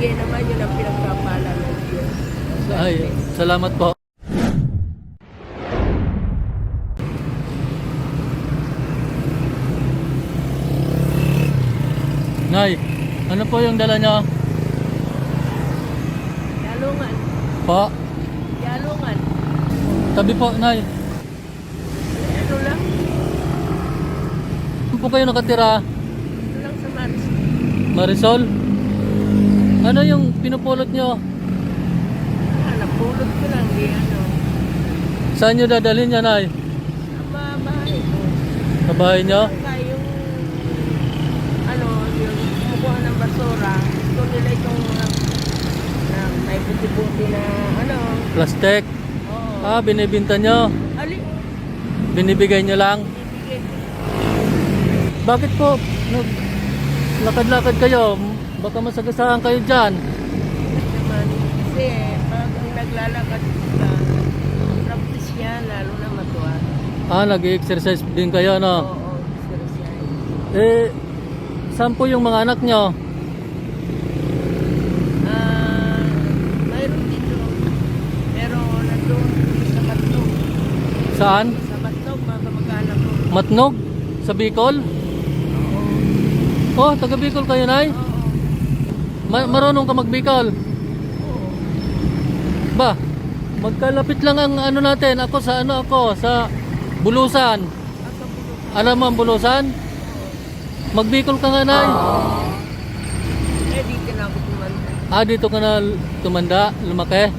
binibigay naman yun ang pinagpapala ng Diyos. Ay, salamat po. Nay, ano po yung dala nyo? Yalungan. Po? Yalungan. Tabi po, Nay. Ano lang? Saan po kayo nakatira? Ano lang sa Mars. Marisol? Ano yung pinupulot nyo? Napulot ko lang, di ano. Saan nyo dadalhin yan, Nay? Sa bahay ko. Sa bahay nyo? Saka yung, ano, yung kumukuha ng basura. Gusto nila itong na may puti-puti na, ano. Plastic? Oo. Ah, binibinta nyo? Ali, Binibigay nyo lang? bibigay. Bakit po? Lakad-lakad kayo? Baka masagasaan kayo dyan. Naman, kasi pag naglalakad ka, practice yan, lalo na matuwa. Ah, nag-exercise din kayo, no? Oo, exercise. Eh, saan po yung mga anak nyo? Mayroon dito. Pero nandun sa Matnog. Saan? Sa Matnog, mga kamag-anak ko. Matnog? Sa Bicol? Oo. Oh, taga Bicol kayo, Nay? Oo. Marunong ka mag-Bicol? Oo. Ba, magkalapit lang ang ano natin. Ako sa ano ako? Sa Bulusan. Asa bulok. Alam mo ang Bulusan? Mag-Bicol ka nga, Nay. Eh, di ka na ako tumanda. Ah, dito ka na tumanda, lumaki.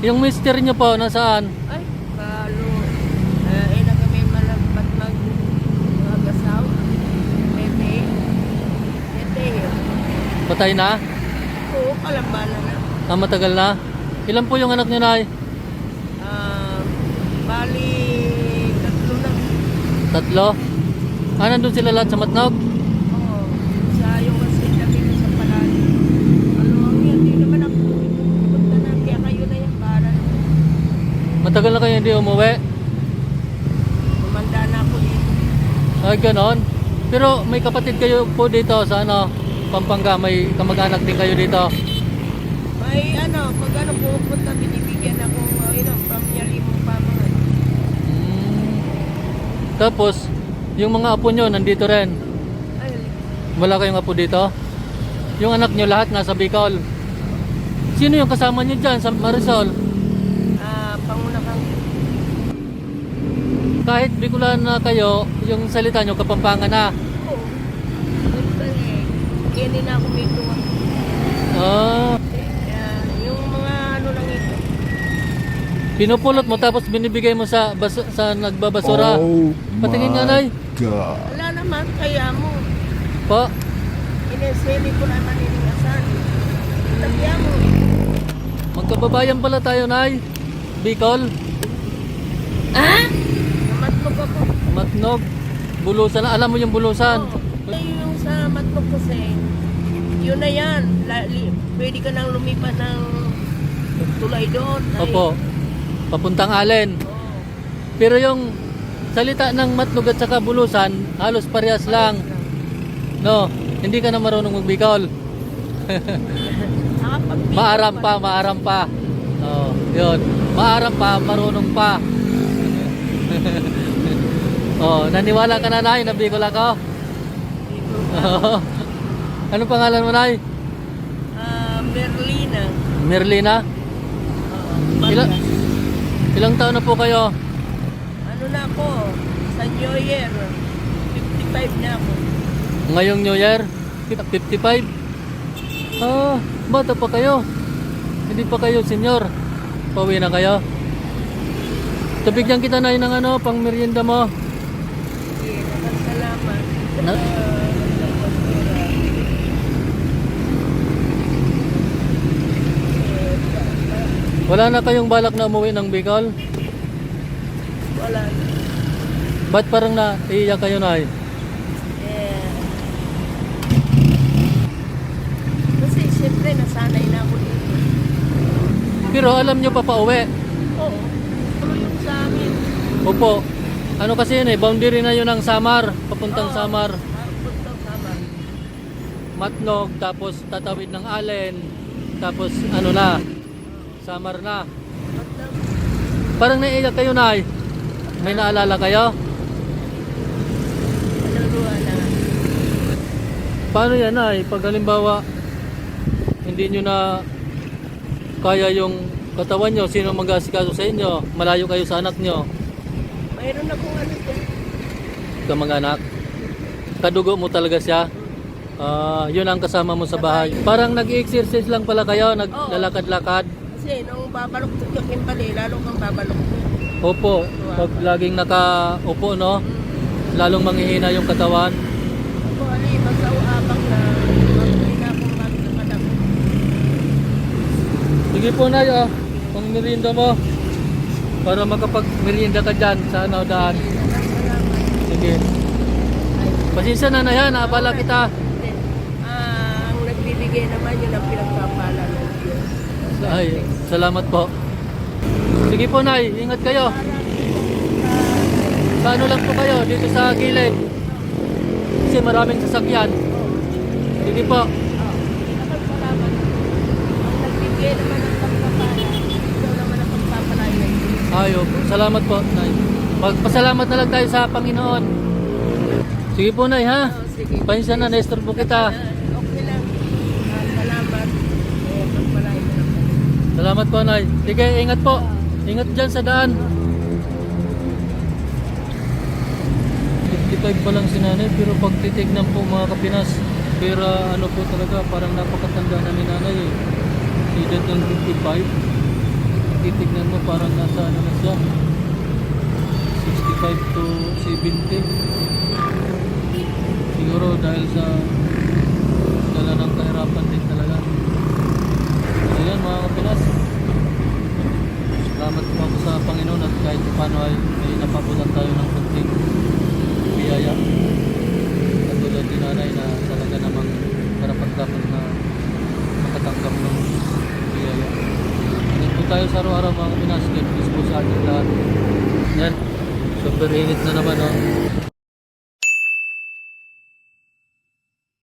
Yung mister nyo po, nasaan? Ay, balo. Na kami malagpat mag-asaw. Tete. Tete. Patay na? Oo, kalambala na. Ah, matagal na? Ilan po yung anak nyo, Nay? Bali, tatlo na. Tatlo? Ah, nandun sila lahat sa Matnog? Oo. Sa yung kasi kami na sa palagi. Ano ang yan? Di naman ako punta na. Kaya kayo na yan para Matagal na kayo hindi umuwi? kumanda na ako dito. Ay, ganon. Pero may kapatid kayo po dito sa ano, Pampanga, may kamag-anak din kayo dito. May ano, pag ano pupunta, binibigyan ako ng pamyali mong pamangan. Tapos, yung mga apo nyo nandito rin. Ay, Wala kayong apo dito? Yung anak nyo lahat nasa Bicol. Sino yung kasama nyo dyan sa Marisol? panguna kang Kahit Bicolan na kayo, yung salita nyo Kapampangan na. oo. Punta eh. Kaya na ako may tuwa. Ah, Yung mga ano lang ito. pinupulot mo tapos binibigay mo sa sa nagbabasura. Oh Patingin nga, my Nay. God. Wala naman, kaya mo. Po, Ineseli ko naman iniasan. Tagya mo. magkababayan pala tayo, Nay. Bicol, Namatlog ako. Matnog, Bulusan. Alam mo yung Bulusan? Oo. Yung sa Matlog kasi, yun na yan. Pwede ka nang lumipat ng tulay doon. Ay, Opo, papuntang Allen. oo. Pero yung salita ng Matnog at saka Bulusan, halos parehas lang. No, hindi ka na marunong mag-Bicol. Nakapag-Bicol Maaram pa, maaram pa. Oh, yun. Maaram pa, marunong pa. Oh, naniwala ka na, Nay, na Bicol ako? Oh. Anong pangalan mo, Nay? Merlina. Merlina? Ilang, Batas. ilang taon na po kayo? Ano na ako? Sa New Year, 55 na ako. Ngayong New Year? 55? Ah, bata pa kayo. Hindi pa kayo senior. Pauwi na kayo. Tabigyan kita, Nay, ng ano, pang merienda mo. Sige, salamat. Na- Wala na kayong balak na umuwi ng Bicol? Wala. Ba't parang naiiyak kayo, Nay? Kasi siyempre nasanay na ako dito. Pero alam nyo pa pauwi? Oo. Ano yung sa amin? Opo. Ano kasi yun eh, boundary na yun ng Samar, papuntang Oo. Samar. Puntang Samar. Matnog, tapos tatawid ng Allen, tapos ano na, Samar na. Parang naiiyak kayo, Nay. May naalala kayo? Naluruan na. Paano yan, Nay? Pag halimbawa, hindi nyo na kaya yung katawan nyo, sino mag-asikaso sa inyo? Malayo kayo sa anak nyo. Mayroon akong ano dyan. Kamag-anak. Kadugo mo talaga siya. Yun ang kasama mo sa bahay. Parang nag-exercise lang pala kayo, naglalakad-lakad. Kasi nung babaluktot yung kimpali, lalo kang babaluktot. Opo, pag laging nakaupo, no? Lalong manghihina yung katawan. Ako, ali, magsa-uabang na. Magpili na akong magkakad ako. Sige po, Nay, pang merienda mo. Para makapag-merienda ka dyan sa ano, daan. Sige. Pasensya na, Nay, ha? Naabala kita. Ang nagbibigay naman yun ang pinagpapala ng Diyos. Ay, salamat po. Sige po, Nay, ingat kayo. Sa ano lang po kayo, dito sa gilid. Kasi maraming sasakyan. Sige po. Salamat. Ang nagbibigay naman ng pagpapala, ikaw naman ang pagpapala ng Diyos. Ayop, salamat po, Nay. Magpasalamat na lang tayo sa Panginoon. Sige po, Nay, ha? Sige. Pasensya na, Nestor po kita. Okay lang. Salamat. Pagpalain mo naman. Salamat po, Nay. Sige, ingat po. Ingat dyan sa daan. 55 pa lang si Nanay, pero pag titignan po mga kapinas, pero ano po talaga, parang napakatanda na ni Nanay eh. Edad ng 55. Titignan mo parang nasa ano na siya, 65 to 70. Siguro dahil sa dala ng kahirapan din talaga. So yan mga kapinas, salamat po ako sa Panginoon at kahit paano ay may napabutan tayo ng kunting biyaya. Katulad ni Nanay na talaga namang karapat-dapat na makatanggap ng biyaya. Ingat po tayo sa araw-araw mga kapinas. God bless po sa ating lahat. Yan, super init na naman, oh.